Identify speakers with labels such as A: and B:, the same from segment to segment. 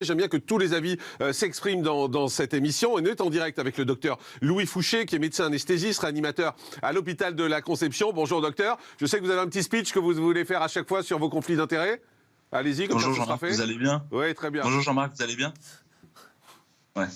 A: J'aime bien que tous les avis s'expriment dans cette émission. On est en direct avec le docteur Louis Fouché, qui est médecin anesthésiste, réanimateur à l'hôpital de la Conception. Bonjour docteur. Je sais que vous avez un petit speech que vous voulez faire à chaque fois sur vos conflits d'intérêts. Allez-y, comme
B: Bonjour
A: ça sera
B: Jean-Marc,
A: fait.
B: vous allez bien?
A: Oui, très bien.
B: Bonjour Jean-Marc, vous allez bien? Ouais.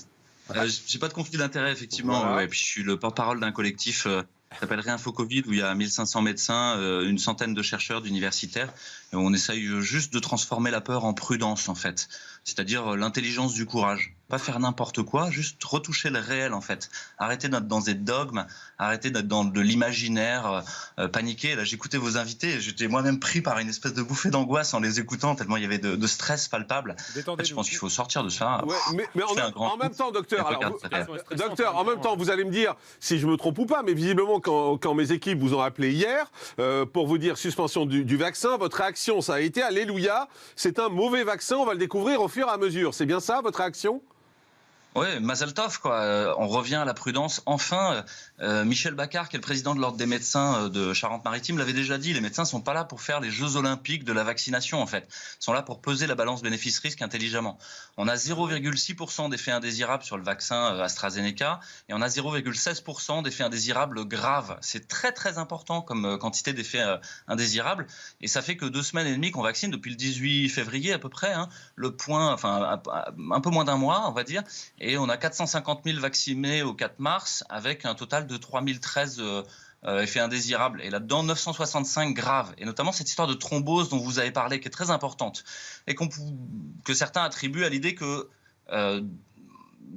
B: J'ai pas de conflit d'intérêt, effectivement.
A: Voilà.
B: Ouais, puis je suis le porte-parole d'un collectif qui s'appelle Réinfo Covid, où il y a 1500 médecins, une centaine de chercheurs, d'universitaires. Et on essaye juste de transformer la peur en prudence, en fait. C'est-à-dire l'intelligence du courage. Pas faire n'importe quoi, juste retoucher le réel, en fait. Arrêter d'être dans des dogmes, arrêter d'être dans de l'imaginaire, paniquer. Là, j'écoutais vos invités et j'étais moi-même pris par une espèce de bouffée d'angoisse en les écoutant, tellement il y avait de stress palpable. En fait, je pense qu'il faut sortir de ça.
A: Ouais, mais en même temps, docteur, docteur, en même temps, vous allez me dire si je me trompe ou pas, mais visiblement, quand mes équipes vous ont appelé hier pour vous dire suspension du vaccin, votre réaction, ça a été alléluia, c'est un mauvais vaccin, on va le découvrir au fur et à mesure. C'est bien ça, votre réaction ?
B: Oui, Mazel Tov, quoi. On revient à la prudence. Enfin, Michel Baccar, qui est le président de l'Ordre des médecins de Charente-Maritime, l'avait déjà dit, les médecins ne sont pas là pour faire les Jeux olympiques de la vaccination, en fait. Ils sont là pour peser la balance bénéfice-risque intelligemment. On a 0,6% d'effets indésirables sur le vaccin AstraZeneca et on a 0,16% d'effets indésirables graves. C'est très, très important comme quantité d'effets indésirables. Et ça fait que 2 semaines et demie qu'on vaccine, depuis le 18 février à peu près, hein, le point, enfin, un peu moins d'un mois, on va dire. Et on a 450 000 vaccinés au 4 mars avec un total de 3013 effets indésirables. Et là-dedans, 965 graves. Et notamment cette histoire de thrombose dont vous avez parlé, qui est très importante. Et que certains attribuent à l'idée que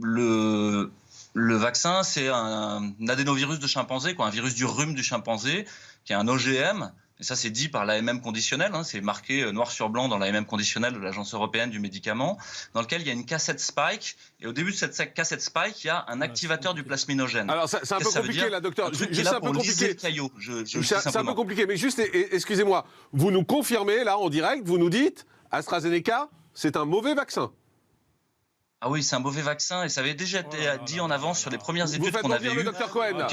B: le vaccin, c'est un adénovirus de chimpanzé, quoi, un virus du rhume du chimpanzé, qui est un OGM. Et ça, c'est dit par l'AMM conditionnelle, hein, c'est marqué noir sur blanc dans l'AMM conditionnelle de l'Agence européenne du médicament, dans lequel il y a une cassette spike, et au début de cette cassette spike, il y a un activateur du plasminogène.
A: Alors, c'est un peu compliqué, là, docteur.
B: C'est un peu compliqué.
A: C'est un peu compliqué, mais juste, excusez-moi, vous nous confirmez, là, en direct, vous nous dites, AstraZeneca, c'est un mauvais vaccin.
B: Ah oui, c'est un mauvais vaccin et ça avait déjà été dit en avance sur les premières études qu'on avait eues.
A: Dr Cohen.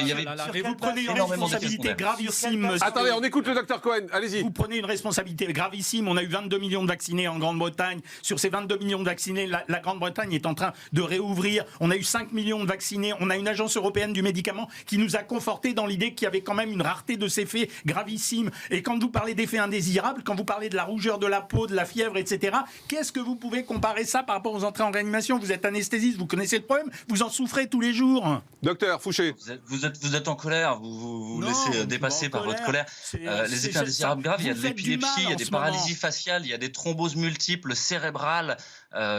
C: Mais vous prenez une responsabilité gravissime.
A: Attendez, on écoute le Dr Cohen, allez-y.
C: Vous prenez une responsabilité gravissime. On a eu 22 millions de vaccinés en Grande-Bretagne. Sur ces 22 millions de vaccinés, la Grande-Bretagne est en train de réouvrir. On a eu 5 millions de vaccinés. On a une agence européenne du médicament qui nous a conforté dans l'idée qu'il y avait quand même une rareté de ces faits gravissimes. Et quand vous parlez d'effets indésirables, quand vous parlez de la rougeur de la peau, de la fièvre, etc., qu'est-ce que vous pouvez comparer ça par rapport aux entrées en réanimation? Vous êtes anesthésiste, vous connaissez le problème, vous en souffrez tous les jours.
A: Docteur Fouché.
B: Vous êtes en colère, vous laissez dépasser par votre colère. Les effets indésirables graves, il y a de l'épilepsie, il y a des paralysies faciales, il y a des thromboses multiples, cérébrales,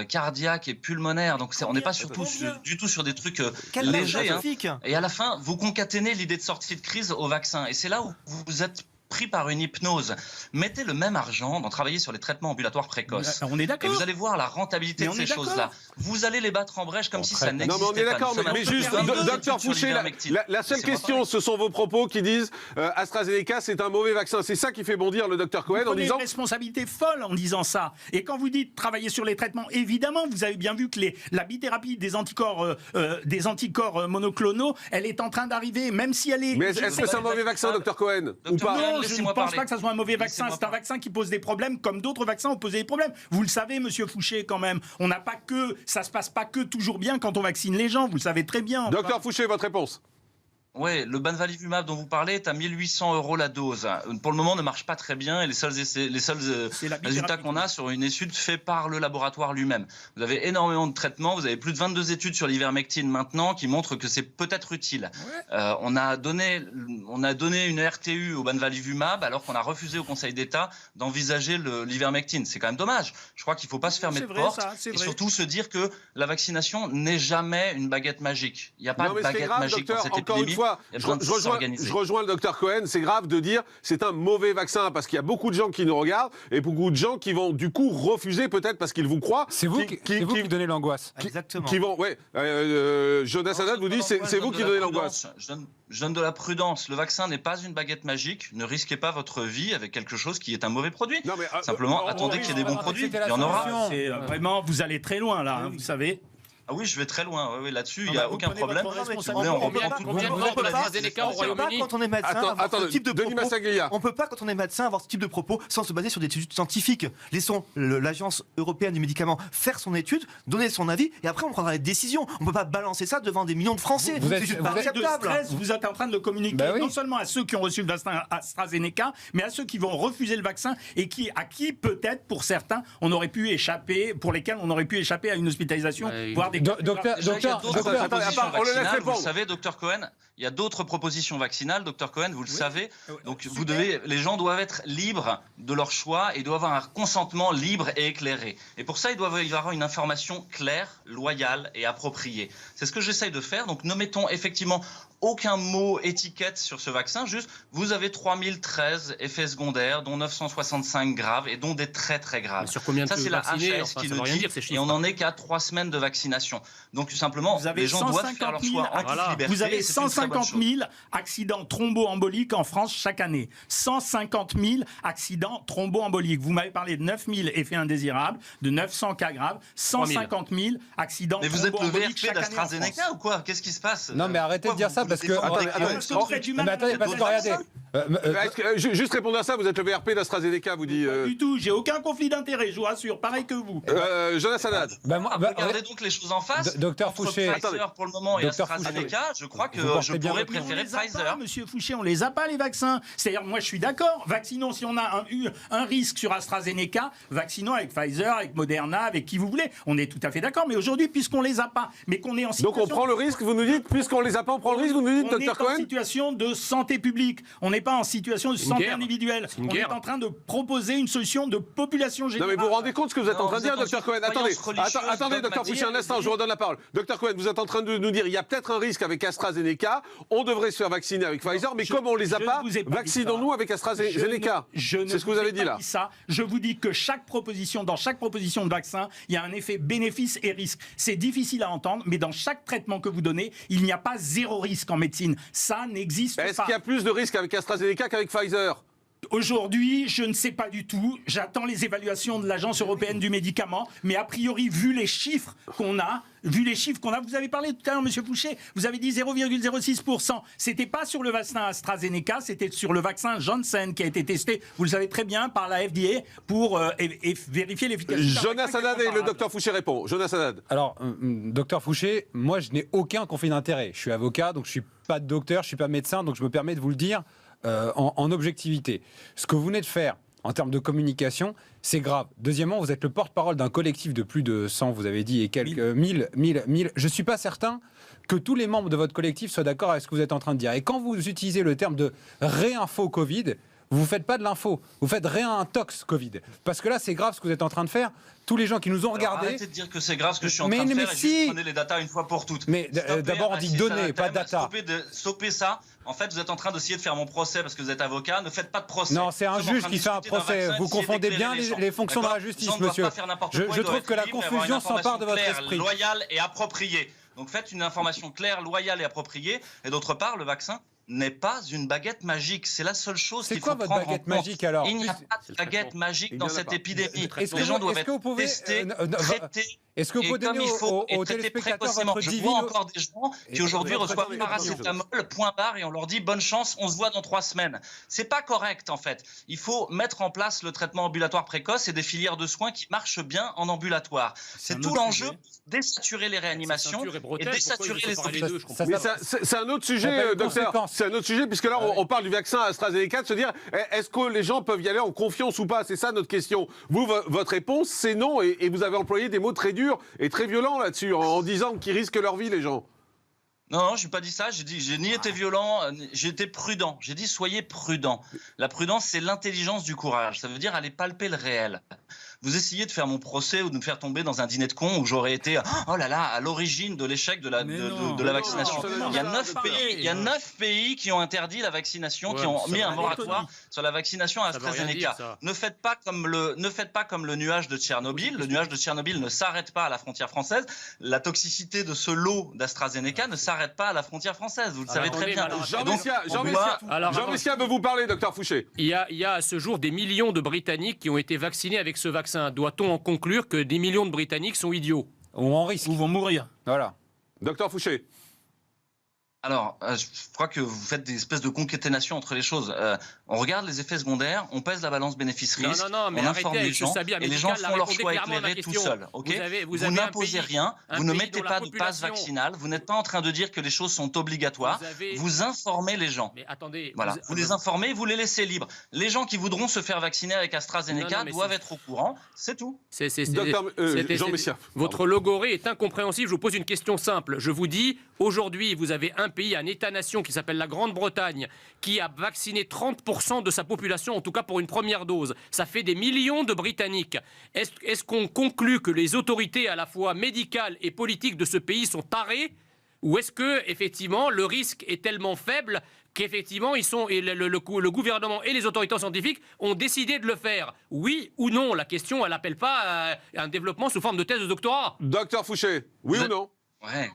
B: cardiaques et pulmonaires. Donc on n'est pas du tout sur des trucs légers. Hein. Et à la fin, vous concaténez l'idée de sortie de crise au vaccin. Et c'est là où vous êtes pris par une hypnose. Mettez le même argent dans travailler sur les traitements ambulatoires précoces.
C: On est d'accord.
B: Et vous allez voir la rentabilité de ces choses-là. Vous allez les battre en brèche comme si ça n'existait pas.
A: Non, mais on est d'accord, mais juste, docteur Fouché, la seule question, ce sont vos propos qui disent AstraZeneca, c'est un mauvais vaccin. C'est ça qui fait bondir le docteur Cohen en disant...
C: une responsabilité folle en disant ça. Et quand vous dites travailler sur les traitements, évidemment, vous avez bien vu que la bithérapie des anticorps monoclonaux, elle est en train d'arriver, même si elle est...
A: Mais est-ce que c'est un mauvais vaccin, docteur Cohen, ou pas?
C: Non, je ne pense pas que ça soit un mauvais vaccin. C'est un vaccin qui pose des problèmes comme d'autres vaccins ont posé des problèmes. Vous le savez, monsieur Fouché, quand même. On n'a pas que... Ça se passe pas que toujours bien quand on vaccine les gens. Vous le savez très bien.
A: Docteur Fouché, votre réponse?
B: Oui, le Banvalivimab dont vous parlez est à 1 800 € la dose. Pour le moment, ne marche pas très bien et les seuls résultats qu'on a sur une étude faite par le laboratoire lui-même. Vous avez énormément de traitements, vous avez plus de 22 études sur l'ivermectine maintenant qui montrent que c'est peut-être utile. Ouais. On a donné une RTU au Banvalivimab alors qu'on a refusé au Conseil d'État d'envisager l'ivermectine. C'est quand même dommage. Je crois qu'il ne faut pas se fermer de porte et surtout se dire que la vaccination n'est jamais une baguette magique. Il n'y a pas de baguette magique dans cette épidémie.
A: Je rejoins le docteur Cohen, c'est grave de dire c'est un mauvais vaccin parce qu'il y a beaucoup de gens qui nous regardent et beaucoup de gens qui vont du coup refuser peut-être parce qu'ils vous croient.
D: C'est vous qui donnez l'angoisse.
A: Exactement. Jonas Haddad vous dit c'est vous qui donnez l'angoisse.
B: Je donne de la prudence. Le vaccin n'est pas une baguette magique. Ne risquez pas votre vie avec quelque chose qui est un mauvais produit. Non, mais, simplement, attendez qu'il y ait des bons produits. Il y en aura.
C: Vraiment, vous allez très loin là, hein, vous savez.
B: Ah oui, je vais très loin. Oui, là-dessus, il n'y a aucun problème.
E: On peut pas, quand on est médecin, avoir ce type de propos. On peut pas, quand on est médecin, avoir ce type de propos sans se baser sur des études scientifiques. Laissons l'Agence européenne du médicament faire son étude, donner son avis, et après on prendra les décisions. On peut pas balancer ça devant des millions de Français. C'est juste pas acceptable.
C: Vous êtes en train de le communiquer non seulement à ceux qui ont reçu le vaccin AstraZeneca, mais à ceux qui vont refuser le vaccin et à qui peut-être, pour certains, on aurait pu échapper, pour lesquels on aurait pu échapper à une hospitalisation, voire des
B: docteur, vous le savez, docteur Cohen, il y a d'autres propositions vaccinales, docteur Cohen, vous le savez. Donc les gens doivent être libres de leur choix et doivent avoir un consentement libre et éclairé. Et pour ça, il doit y avoir une information claire, loyale et appropriée. C'est ce que j'essaye de faire. Donc ne mettons effectivement aucun mot étiquette sur ce vaccin, juste vous avez 3013 effets secondaires, dont 965 graves et dont des très très graves.
F: Mais sur combien de
B: ça, c'est la HAS qui le dit, et on n'en est qu'à 3 semaines de vaccination. Donc simplement, les gens doivent faire leur choix en toute liberté.
C: Vous avez 150 000 accidents thromboemboliques en France chaque année. 150 000 accidents thromboemboliques. Vous m'avez parlé de 9 000 effets indésirables, de 900 cas graves, 150 000 accidents thromboemboliques.
B: Mais vous êtes le VRP d'AstraZeneca ou quoi? Qu'est-ce qui se passe?
D: Non, mais arrêtez de dire ça parce que.
A: Juste répondre à ça, vous êtes le VRP d'AstraZeneca, vous dites.
C: Pas du tout, j'ai aucun conflit d'intérêt, je vous rassure, pareil que vous.
A: Jonas Haddad.
B: Regardez donc les choses en face.
D: Docteur Fouché.
B: Pfizer pour le moment et AstraZeneca, je crois que je pourrais préférer Pfizer.
C: Monsieur Fouché, on les a pas les vaccins. C'est-à-dire, moi je suis d'accord, vaccinons si on a eu un risque sur AstraZeneca, vaccinons avec Pfizer, avec Moderna, avec qui vous voulez. On est tout à fait d'accord, mais aujourd'hui, puisqu'on les a pas, mais qu'on est en situation...
A: Donc on prend le risque, vous nous dites, puisqu'on les a pas, on prend le risque, vous nous dites, docteur Cohen?
C: On est en situation de santé publique, on n'est pas en situation de santé individuelle. On est en train de proposer une solution de population générale.
A: Non mais vous vous rendez compte ce que vous êtes en train de dire, docteur Cohen? Attendez, docteur Fouché, un instant, je vous redonne la parole. Docteur Cohen, vous êtes en train de nous dire, il y a peut-être un risque avec AstraZeneca, on devrait se faire vacciner avec Pfizer, mais comme on les a pas, vaccinons-nous avec AstraZeneca. C'est ce que vous avez dit là.
C: Je vous dis que dans chaque proposition de vaccin, il y a un effet bénéfice et risque. C'est difficile à entendre, mais dans chaque traitement que vous donnez, il n'y a pas zéro risque en médecine. Ça n'existe pas.
A: Est-ce qu'il y a plus de risques avec AstraZeneca qu'avec Pfizer?
C: Aujourd'hui, je ne sais pas du tout. J'attends les évaluations de l'Agence européenne du médicament. Mais a priori, vu les chiffres qu'on a, vous avez parlé tout à l'heure, monsieur Fouché, vous avez dit 0,06%. C'était pas sur le vaccin AstraZeneca, c'était sur le vaccin Janssen qui a été testé, vous le savez très bien, par la FDA pour vérifier l'efficacité.
A: Jonas Haddad et le docteur Fouché répond. Jonas Haddad.
D: Alors, docteur Fouché, moi je n'ai aucun conflit d'intérêt. Je suis avocat, donc je suis pas docteur, je suis pas médecin, donc je me permets de vous le dire. En objectivité. Ce que vous venez de faire en termes de communication, c'est grave. Deuxièmement, vous êtes le porte-parole d'un collectif de plus de 100, vous avez dit, et quelques 1000. Je ne suis pas certain que tous les membres de votre collectif soient d'accord avec ce que vous êtes en train de dire. Et quand vous utilisez le terme de réinfo Covid, vous ne faites pas de l'info, vous faites réintox Covid. Parce que là, c'est grave ce que vous êtes en train de faire. Tous les gens qui nous ont regardés...
B: Arrêtez de dire que c'est grave ce que je suis en train de faire et juste prenez les datas une fois pour toutes.
D: Mais d'abord, on dit données, pas data.
B: Stoppez ça. En fait, vous êtes en train d'essayer de faire mon procès parce que vous êtes avocat. Ne faites pas de procès.
D: Non, c'est un juge qui fait un procès. Vous confondez bien les fonctions de la justice, monsieur. Je trouve que la confusion s'empare de votre esprit.
B: Loyale et appropriée. Donc faites une information claire, loyale et appropriée. Et d'autre part, le vaccin n'est pas une baguette magique. C'est la seule chose qu'il faut prendre en compte.
D: C'est quoi votre baguette magique alors?
B: Il n'y a pas de baguette magique dans cette épidémie. Les gens doivent être testés, traités.
D: Est-ce que vous pouvez donner aux téléspectateurs votre
B: Je vois encore des gens qui aujourd'hui reçoivent paracétamol, point barre, et on leur dit bonne chance, on se voit dans 3 semaines. C'est pas correct en fait. Il faut mettre en place le traitement ambulatoire précoce et des filières de soins qui marchent bien en ambulatoire. C'est tout l'enjeu, désaturer les réanimations et désaturer les hôpitaux.
A: Mais c'est un autre sujet, docteur. C'est un autre sujet, puisque là on parle du vaccin AstraZeneca, de se dire est-ce que les gens peuvent y aller en confiance ou pas? C'est ça notre question. Vous, votre réponse, c'est non, et vous avez employé des mots très durs et très violent là-dessus, en disant qu'ils risquent leur vie, les gens.
B: Non, je n'ai pas dit ça. J'ai ni été violent, j'ai été prudent. J'ai dit soyez prudent. La prudence, c'est l'intelligence du courage. Ça veut dire aller palper le réel. Vous essayez de faire mon procès ou de me faire tomber dans un dîner de cons où j'aurais été oh là là à l'origine de l'échec de la vaccination. Il y a 9 pays qui ont interdit la vaccination, qui ont mis un moratoire sur la vaccination à AstraZeneca. Ne faites pas comme le nuage de Tchernobyl. Le nuage de Tchernobyl ne s'arrête pas à la frontière française. La toxicité de ce lot d'AstraZeneca ne s'arrête pas à la frontière française. Vous le savez très bien.
A: Jean Messia veut vous parler, docteur Fouché.
F: Il y a à ce jour des millions de Britanniques qui ont été vaccinés avec ce vaccin. Doit-on en conclure que des millions de Britanniques sont idiots?
D: ou en risque.
C: Ou vont mourir.
D: Voilà.
A: Docteur Fouché.
B: Alors, je crois que vous faites des espèces de concaténation entre les choses. On regarde les effets secondaires, on pèse la balance bénéfice-risque, on informe les gens, et les gens font leur choix éclairé tout seuls. Okay, vous n'imposez rien, vous ne mettez pas de passe vaccinal, vous n'êtes pas en train de dire que les choses sont obligatoires, vous informez les gens.
F: Mais attendez,
B: voilà, vous les informez, vous les laissez libres. Les gens qui voudront se faire vacciner avec AstraZeneca doivent être au courant, c'est tout.
A: Jean Messia.
F: Votre logorée est incompréhensible. Je vous pose une question simple. Je vous dis, aujourd'hui, vous avez un pays, un État-nation qui s'appelle la Grande-Bretagne, qui a vacciné 30% de sa population, en tout cas pour une première dose. Ça fait des millions de Britanniques. Est-ce qu'on conclut que les autorités à la fois médicales et politiques de ce pays sont tarées? Ou est-ce que, effectivement, le risque est tellement faible qu'effectivement, le gouvernement et les autorités scientifiques ont décidé de le faire? Oui ou non? La question, elle n'appelle pas un développement sous forme de thèse de doctorat.
A: Docteur Fouché, oui ou non?
B: Ouais.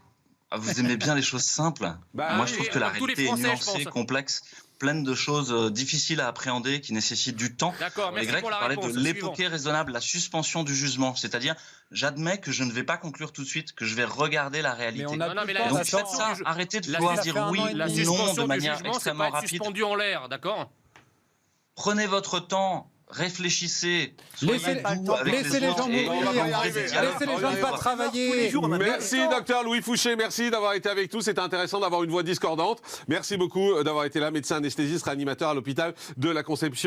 B: Vous aimez bien les choses simples. Moi, je trouve que la réalité est nuancée, complexe, pleine de choses difficiles à appréhender, qui nécessitent du temps.
F: D'accord,
B: les Grecs parlaient de l'époque raisonnable, la suspension du jugement. C'est-à-dire, j'admets que je ne vais pas conclure tout de suite, que je vais regarder la réalité. Donc faites ça, arrêtez de vouloir dire oui ou non de manière extrêmement rapide.
F: Suspendu en l'air, d'accord?
B: Prenez votre temps. Réfléchissez.
D: Laissez les gens mourir. Laissez les gens ne pas travailler.
A: Merci, docteur Louis Fouché. Merci d'avoir été avec nous. C'était intéressant d'avoir une voix discordante. Merci beaucoup d'avoir été là, médecin anesthésiste, réanimateur à l'hôpital de la Conception.